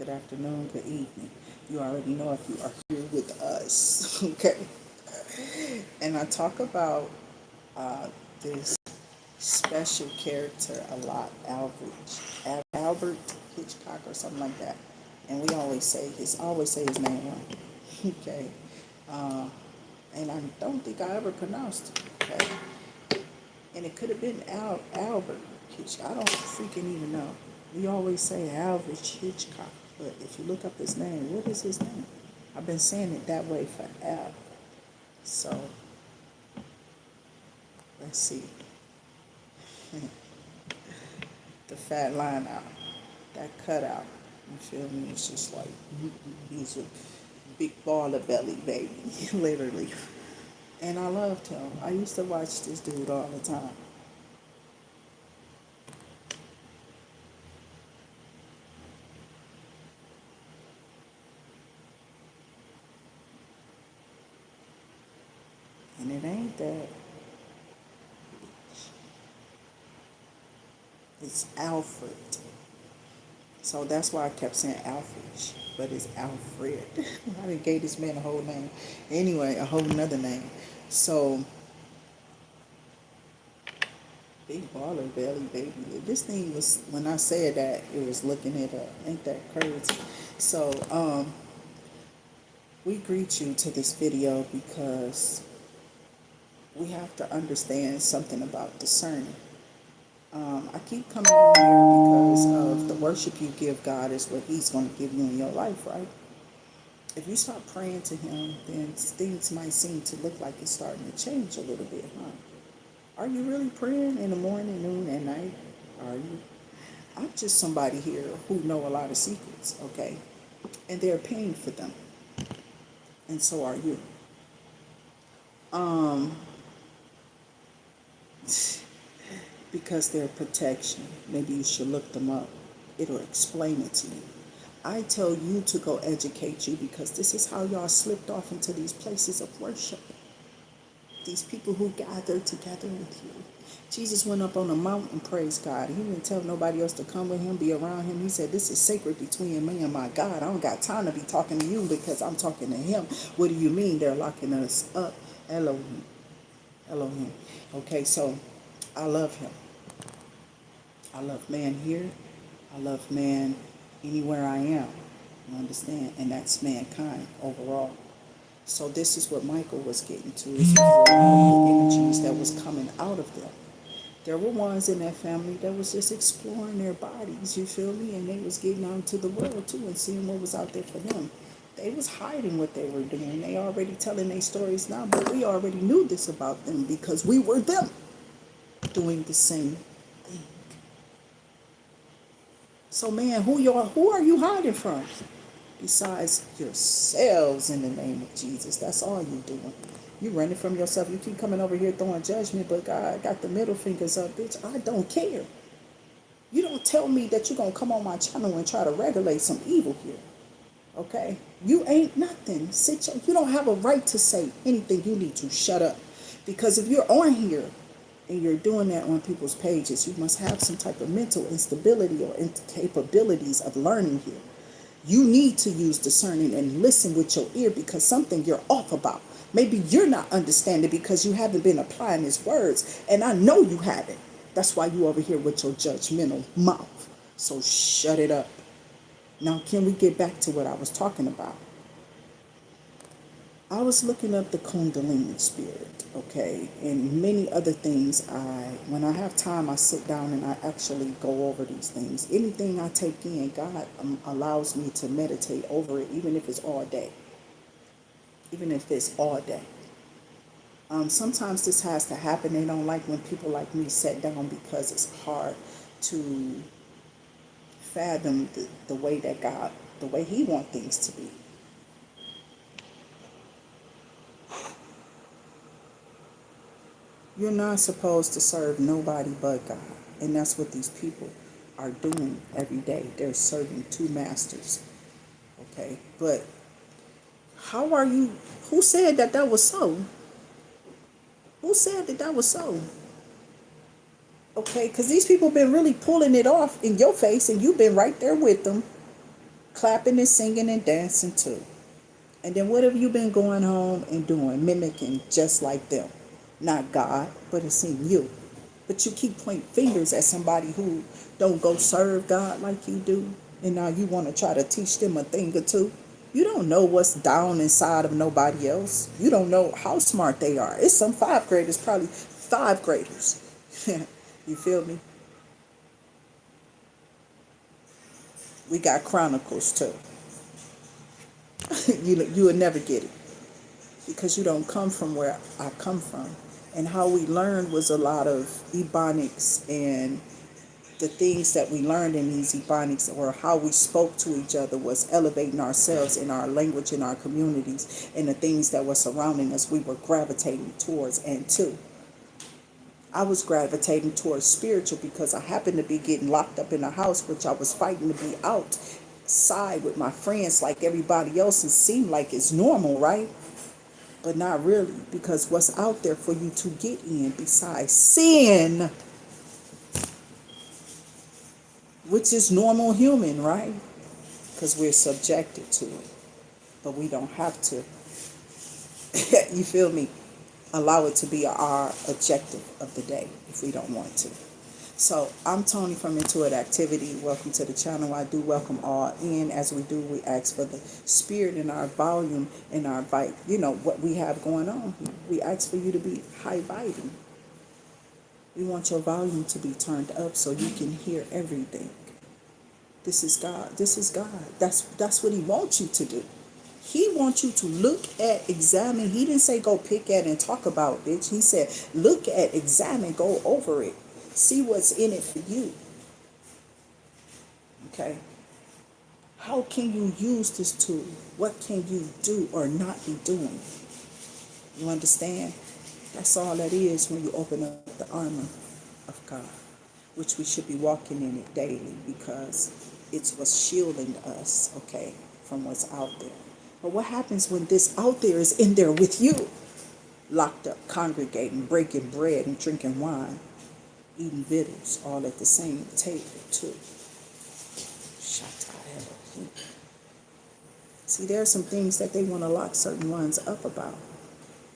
good afternoon, good evening. You already know if you are here with us, okay? And I talk about this special character a lot, Albert Hitchcock or something like that. And we always say his name wrong, okay? Uh, and I don't think I ever pronounced it, okay? And it could have been Albert Hitchcock. I don't freaking even know. We always say Albert Hitchcock, but if you look up his name, what is his name? I've been saying it that way forever. So let's see. The fat line out, that cutout. You feel me? It's just like he's a big ball of belly, baby, literally. And I loved him. I used to watch this dude all the time. And it ain't that. It's Alfred. So that's why I kept saying Alfred, but it's Alfred. I didn't gave this man a whole name. Anyway, a whole nother name. So, big baller belly baby. This thing was, when I said that, it was looking it up. Ain't that crazy? So, we greet you to this video because we have to understand something about discerning. I keep coming on here because of the worship you give God is what He's going to give you in your life, right? If you start praying to Him, then things might seem to look like it's starting to change a little bit, huh? Are you really praying in the morning, noon, and night? Are you? I'm just somebody here who know a lot of secrets, okay? And they're paying for them. And so are you. Um, because they're protection. Maybe you should look them up. It'll explain it to you. I tell you to go educate you because this is how y'all slipped off into these places of worship. These people who gathered together with you. Jesus went up on a mountain, praise God. He didn't tell nobody else to come with him, be around him. He said, this is sacred between me and my God. I don't got time to be talking to you because I'm talking to him. What do you mean they're locking us up? Elohim. Elohim. Okay, so I love him. I love man here. I love man anywhere I am. You understand? And that's mankind overall. So this is what Michael was getting to. Is all the energies that was coming out of them. There were ones in that family that was just exploring their bodies, you feel me? And they was getting out into the world too and seeing what was out there for them. They was hiding what they were doing. They already telling their stories now, but we already knew this about them because we were them doing the same thing. So man, who are you hiding from? Besides yourselves in the name of Jesus. That's all you doing. You running from yourself. You keep coming over here throwing judgment, but God got the middle fingers up, bitch. I don't care. You don't tell me that you're going to come on my channel and try to regulate some evil here. Okay? You ain't nothing. You don't have a right to say anything. You need to shut up. Because if you're on here and you're doing that on people's pages, you must have some type of mental instability or incapabilities of learning here. You need to use discerning and listen with your ear because something you're off about. Maybe you're not understanding because you haven't been applying his words. And I know you haven't. That's why you over here with your judgmental mouth. So shut it up. Now, can we get back to what I was talking about? I was looking up the Kundalini spirit, okay, and many other things. When I have time, I sit down and I actually go over these things. Anything I take in, God allows me to meditate over it, even if it's all day. Even if it's all day. Sometimes this has to happen. They don't like when people like me sit down because it's hard to fathom the way that God, the way He wants things to be. You're not supposed to serve nobody but God. And that's what these people are doing every day. They're serving two masters. Okay? But how are you? Who said that that was so? Who said that that was so? Okay? Because these people been really pulling it off in your face and you've been right there with them. clapping and singing and dancing too. And then what have you been going home and doing? Mimicking just like them. Not God, but it's in you. But you keep pointing fingers at somebody who don't go serve God like you do. And now you want to try to teach them a thing or two. You don't know what's down inside of nobody else. You don't know how smart they are. It's some five graders, probably five graders. You feel me? We got chronicles too. You will never get it because you don't come from where I come from. And how we learned was a lot of ebonics, and the things that we learned in these ebonics, or how we spoke to each other, was elevating ourselves in our language, in our communities, and the things that were surrounding us we were gravitating towards and to. I was gravitating towards spiritual because I happened to be getting locked up in a house, which I was fighting to be outside with my friends like everybody else. It seemed like it's normal, right? But not really, because what's out there for you to get in besides sin, which is normal human, right? Because we're subjected to it. But we don't have to, you feel me, allow it to be our objective of the day if we don't want to. So I'm Tony from Intuit Activity. Welcome to the channel. I do welcome all in. As we do, we ask for the spirit in our volume and our vibe, what we have going on here. We ask for you to be high vibing. We want your volume to be turned up so you can hear everything. This is God. This is God. That's what he wants you to do. He wants you to look at, examine. He didn't say go pick at and talk about, bitch. He said look at, examine, go over it. See what's in it for you. Okay? How can you use this tool? What can you do or not be doing? You understand? That's all that is when you open up the armor of God, which we should be walking in it daily because it's what's shielding us, okay, from what's out there. But what happens when this out there is in there with you? Locked up, congregating, breaking bread and drinking wine, eating victuals, all at the same table too. See, there are some things that they want to lock certain ones up about.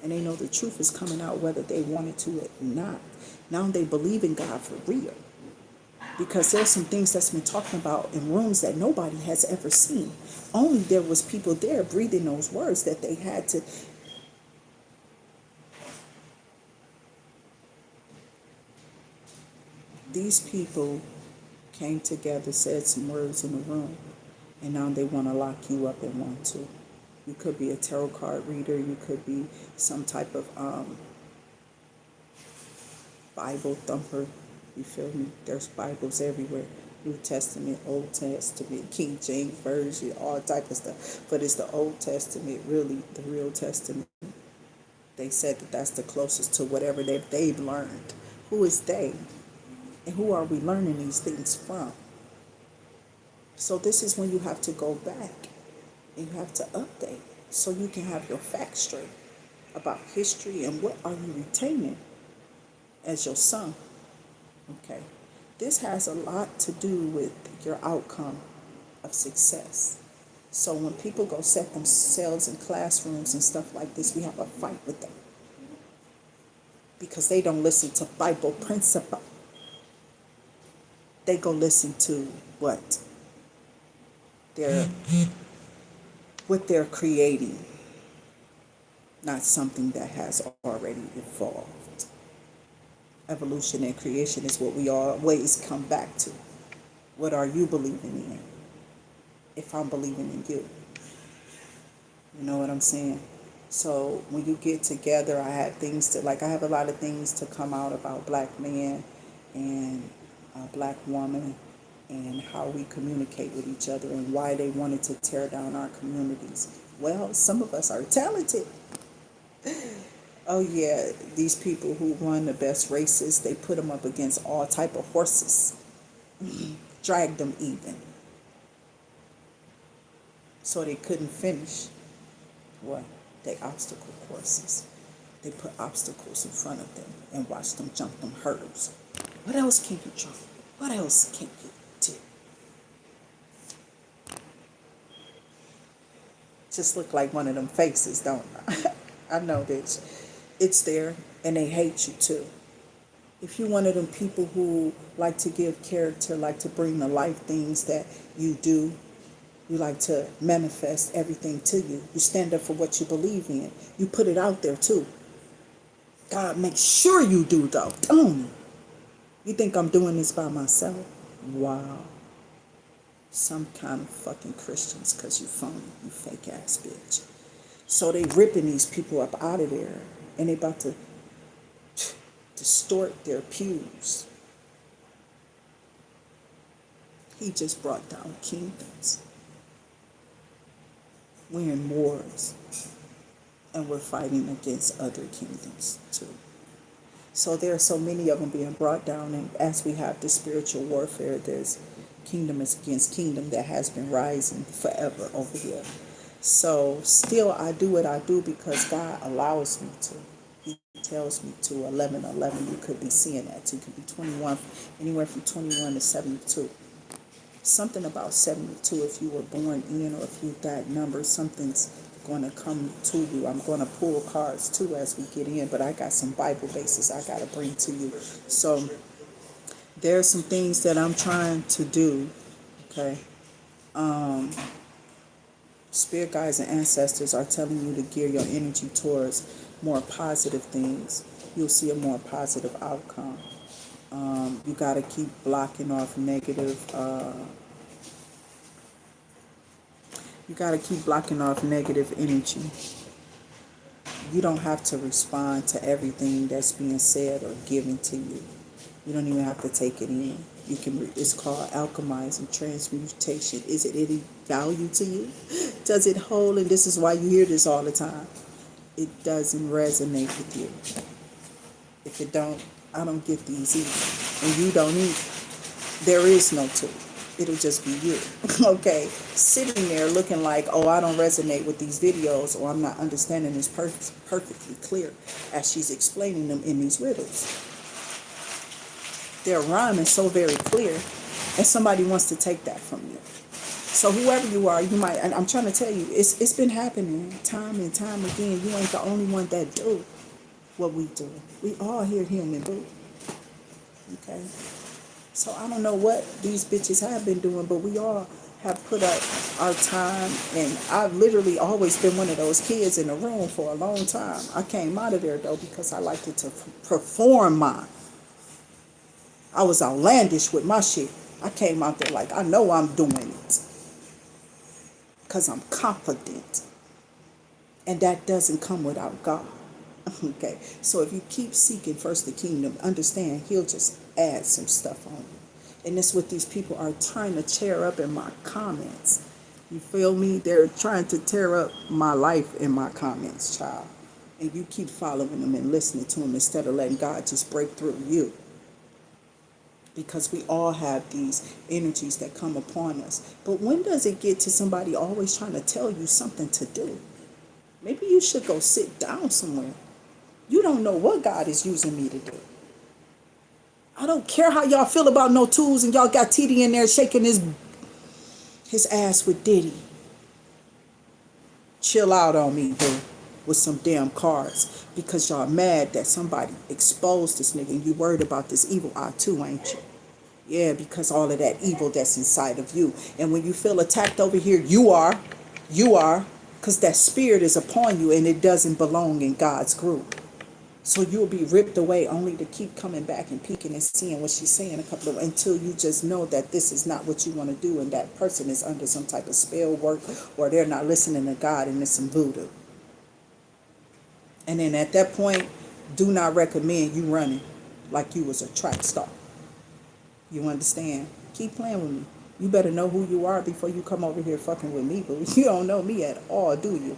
And they know the truth is coming out whether they wanted to or not. Now they believe in God for real. Because there's some things that's been talking about in rooms that nobody has ever seen. Only there was people there breathing those words that they had to. These people came together, said some words in the room, and now they want to lock you up in one too. You could be a tarot card reader. You could be some type of Bible thumper. You feel me? There's Bibles everywhere. New Testament, Old Testament, King James Version, all type of stuff. But it's the Old Testament, really, the real Testament. They said that that's the closest to whatever they've learned. Who is they? And who are we learning these things from? So this is when you have to go back and you have to update so you can have your facts straight about history and what are you retaining as your son. Okay. This has a lot to do with your outcome of success. So when people go set themselves in classrooms and stuff like this, we have a fight with them because they don't listen to Bible principle. They go listen to what they're creating, not something that has already evolved. Evolution and creation is what we always come back to. What are you believing in? If I'm believing in you. You know what I'm saying? So when you get together, I have a lot of things to come out about black man and black woman and how we communicate with each other and why they wanted to tear down our communities. Well, some of us are talented. Oh yeah, these people who run the best races, they put them up against all type of horses, drag them even, so they couldn't finish what they obstacle courses. They put obstacles in front of them and watch them jump them hurdles. What else can you jump? What else can you do? Just look like one of them faces, don't I? I know that it's there, and they hate you too. If you're one of them people who like to give character, like to bring to life things that you do, you like to manifest everything to you. You stand up for what you believe in. You put it out there too. God, make sure you do though. Don't. You think I'm doing this by myself? Wow. Some kind of fucking Christians, because you phony, you fake ass bitch. So they ripping these people up out of there, and they about to distort their pews. He just brought down kingdoms. We're in wars, and we're fighting against other kingdoms too. So there are so many of them being brought down, and as we have this spiritual warfare, there's kingdom against kingdom that has been rising forever over here. So still I do what I do because God allows me to. He tells me to. 11:11, you could be seeing that. You could be 21, anywhere from 21 to 72. Something about 72, if you were born in, or if you that number, something's going to come to you. I'm going to pull cards too as we get in, but I got some Bible bases I got to bring to you. So there are some things that I'm trying to do, okay? Spirit guides and ancestors are telling you to gear your energy towards more positive things. You'll see a more positive outcome. You got to keep blocking off negative. You got to keep blocking off negative energy. You don't have to respond to everything that's being said or given to you. You don't even have to take it in. You can. It's called alchemizing, transmutation. Is it any value to you? Does it hold? And this is why you hear this all the time. It doesn't resonate with you. If it don't, I don't get these either. And you don't either. There is no tool. It'll just be you. Okay? Sitting there looking like, oh, I don't resonate with these videos, or I'm not understanding this perfectly clear as she's explaining them in these riddles. Their rhyme is so very clear, and somebody wants to take that from you. So whoever you are, you might, and I'm trying to tell you, it's been happening time and time again. You ain't the only one that do what we do. We all here human, boo. Okay? So I don't know what these bitches have been doing, but we all have put up our time, and I've literally always been one of those kids in the room for a long time. I came out of there, though, because I liked it to perform mine. I was outlandish with my shit. I came out there like, I know I'm doing it. Because I'm confident. And that doesn't come without God. Okay? So if you keep seeking first the kingdom, understand He'll just add some stuff on you. And that's what these people are trying to tear up in my comments. You feel me? They're trying to tear up my life in my comments, child. And you keep following them and listening to them instead of letting God just break through you. Because we all have these energies that come upon us. But when does it get to somebody always trying to tell you something to do? Maybe you should go sit down somewhere. You don't know what God is using me to do. I don't care how y'all feel about no tools, and y'all got TD in there shaking his ass with Diddy. Chill out on me, boo, with some damn cards. Because y'all mad that somebody exposed this nigga, and you worried about this evil eye too, ain't you? Yeah, because all of that evil that's inside of you. And when you feel attacked over here, you are, because that spirit is upon you, and it doesn't belong in God's group. So you'll be ripped away only to keep coming back and peeking and seeing what she's saying until you just know that this is not what you want to do, and that person is under some type of spell work, or they're not listening to God and it's some voodoo. And then at that point, do not recommend you running like you was a track star. You understand? Keep playing with me. You better know who you are before you come over here fucking with me, but you don't know me at all, do you?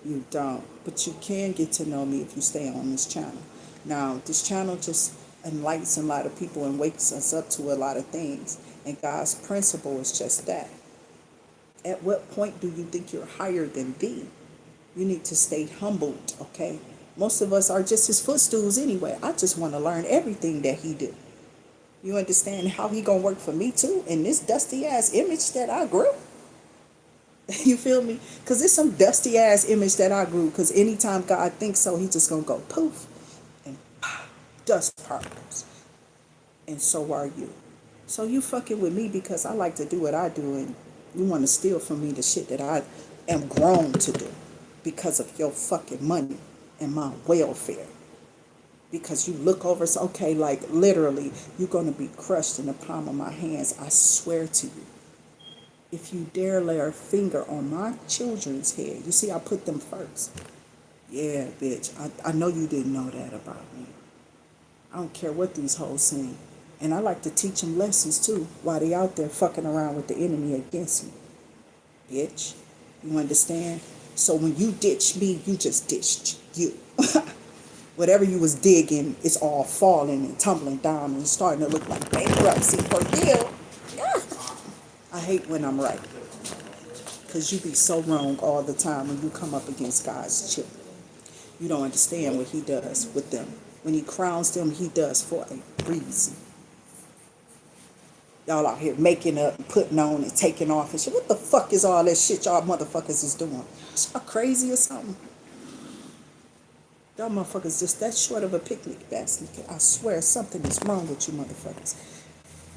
You don't. But you can get to know me if you stay on this channel. Now, this channel just enlightens a lot of people and wakes us up to a lot of things. And God's principle is just that. At what point do you think you're higher than thee? You need to stay humbled, okay? Most of us are just his footstools anyway. I just want to learn everything that he do. You understand how he gonna work for me too in this dusty ass image that I grew? You feel me? Because it's some dusty ass image that I grew. Because anytime God thinks so, he just gonna go poof and pop, dust particles. And so are you. So you fucking with me because I like to do what I do, and you want to steal from me the shit that I am grown to do because of your fucking money and my welfare. Because you look over, so okay, like literally, you're gonna be crushed in the palm of my hands. I swear to you. If you dare lay a finger on my children's head, you see, I put them first. Yeah, bitch. I know you didn't know that about me. I don't care what these hoes saying. And I like to teach them lessons too while they out there fucking around with the enemy against me. Bitch. You understand? So when you ditch me, you just ditched you. Whatever you was digging, it's all falling and tumbling down and starting to look like bankruptcy for real. Yeah. I hate when I'm right. Because you be so wrong all the time when you come up against God's children. You don't understand what he does with them. When he crowns them, he does for a reason. Y'all out here making up and putting on and taking off and shit. What the fuck is all that shit y'all motherfuckers is doing? Y'all crazy or something? Y'all motherfuckers just that short of a picnic basket. I swear something is wrong with you motherfuckers.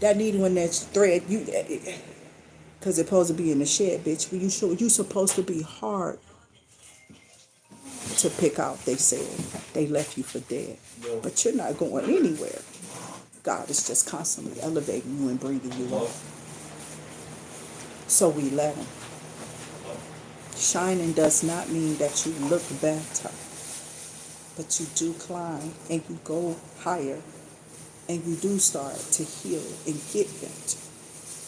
That needle in that thread, you, because it's supposed to be in the shed, bitch. You supposed to be hard to pick out, they said. They left you for dead. But you're not going anywhere. God is just constantly elevating you and bringing you up. So we let him. Shining does not mean that you look better, but you do climb and you go higher and you do start to heal and get better.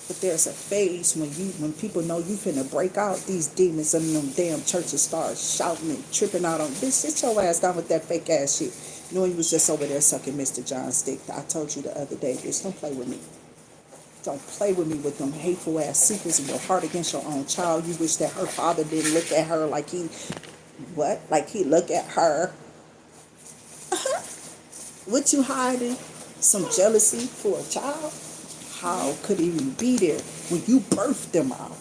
But there's a phase when people know you finna break out, these demons in them damn churches start shouting and tripping out on, bitch, sit your ass down with that fake ass shit. Knowing you was just over there sucking Mr. John's dick. I told you the other day, bitch, don't play with me. Don't play with me with them hateful ass secrets in your heart against your own child. You wish that her father didn't look at her like he, what? Like he look at her. What you hiding? Some jealousy for a child? How could it even be there when you birthed them out?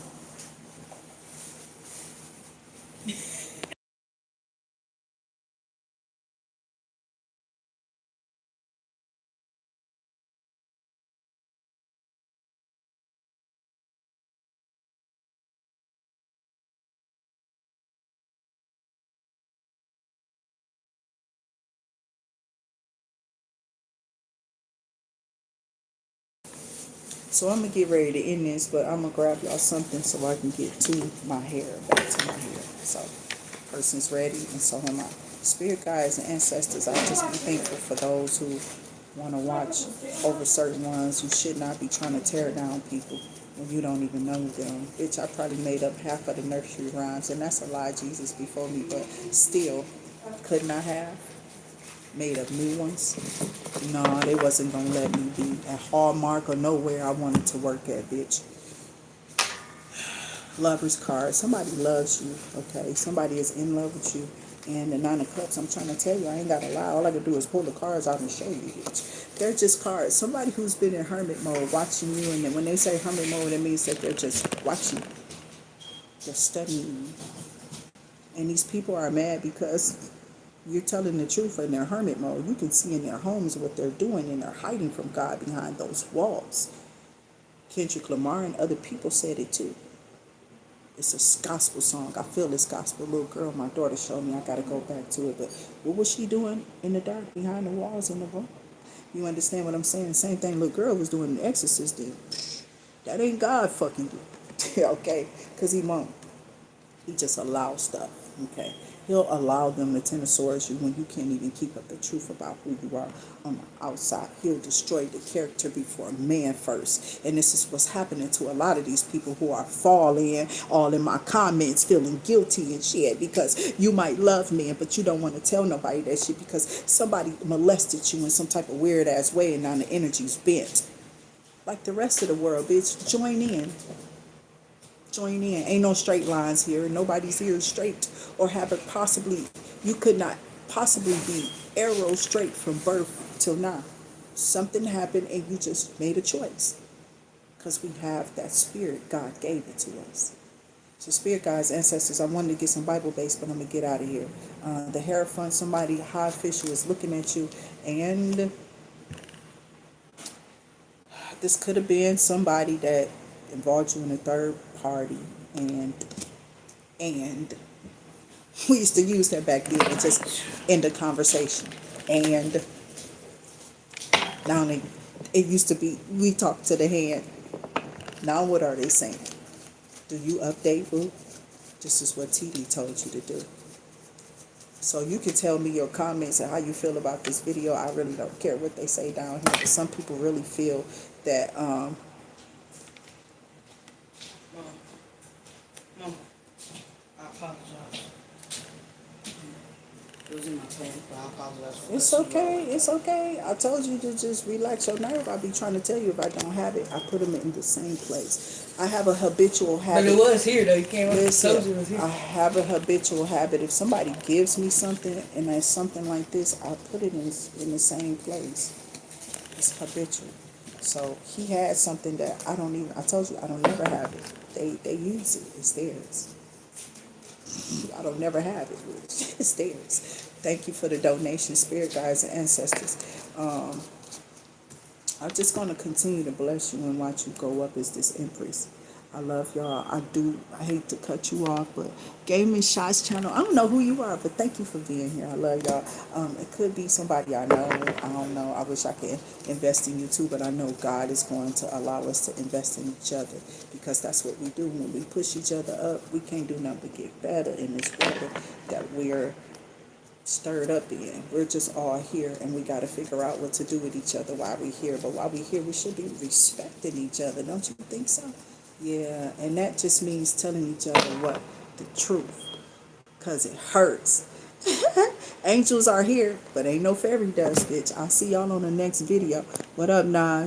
So I'm gonna get ready to end this, but I'm gonna grab y'all something so I can get to my hair, back to my hair. So, person's ready, and so am I. Spirit guides and ancestors, I just be thankful for those who want to watch over certain ones. You should not be trying to tear down people when you don't even know them. Bitch, I probably made up half of the nursery rhymes, and that's a lie, Jesus before me, but still, could not have made up new ones. No, they wasn't gonna let me be at Hallmark or nowhere I wanted to work at, bitch. Lover's card. Somebody loves you, okay? Somebody is in love with you. And the Nine of Cups, I'm trying to tell you, I ain't gotta lie. All I can do is pull the cards out and show you, bitch. They're just cards. Somebody who's been in hermit mode watching you, and then when they say hermit mode, it means that they're just watching you. They're studying you. And these people are mad because you're telling the truth in their hermit mode. You can see in their homes what they're doing, and they're hiding from God behind those walls. Kendrick Lamar and other people said it too. It's a gospel song. I feel this gospel. Little girl, my daughter showed me. I got to go back to it. But what was she doing in the dark behind the walls in the room? You understand what I'm saying? The same thing little girl was doing in The Exorcist did. That ain't God fucking you. Okay? Because he won't. He just allows stuff, okay? He'll allow them to tennosaurus you when you can't even keep up the truth about who you are on the outside. He'll destroy the character before man first. And this is what's happening to a lot of these people who are falling all in my comments feeling guilty and shit because you might love men, but you don't want to tell nobody that shit because somebody molested you in some type of weird ass way and now the energy's bent. Like the rest of the world, bitch, join in. Join in. Ain't no straight lines here. Nobody's here straight or have it possibly, you could not possibly be arrow straight from birth till now. Something happened and you just made a choice because we have that spirit. God gave it to us. So spirit guides, ancestors, I wanted to get some Bible based, but I'm going to get out of here. The Hierophant, somebody high official is looking at you, and this could have been somebody that involved you in a third party, and we used to use that back then and just end the conversation. And now it used to be we talk to the hand. Now what are they saying? Do you update, boo? This is what TD told you to do. So you can tell me your comments and how you feel about this video. I really don't care what they say down here. But some people really feel that Mom, I apologize. It was in my tongue, but I apologize for it's cussing you out okay, like it's that. okay. I told you to just relax your nerve. I be trying to tell you if I don't have it, I put them in the same place. I have a habitual But habit. it was here though. You came up and told you it was Listen, here. I have a habitual habit. If somebody gives me something and there's something like this, I put it in the same place. It's habitual. So he had something that I told you I don't never have it. They use it. It's theirs. I don't never have it. It's theirs. Thank you for the donation, spirit guides and ancestors. I'm just going to continue to bless you and watch you go up as this empress. I love y'all. I hate to cut you off, but Gaming Shots channel, I don't know who you are, but thank you for being here. I love y'all. It could be somebody I know. I don't know. I wish I could invest in you too, but I know God is going to allow us to invest in each other, because that's what we do. When we push each other up, we can't do nothing but get better in this weather that we're stirred up in. We're just all here, and we got to figure out what to do with each other while we're here. But while we're here, we should be respecting each other. Don't you think so? Yeah, and that just means telling each other what? The truth. Because it hurts. Angels are here, but ain't no fairy dust, bitch. I'll see y'all on the next video. What up, Nas?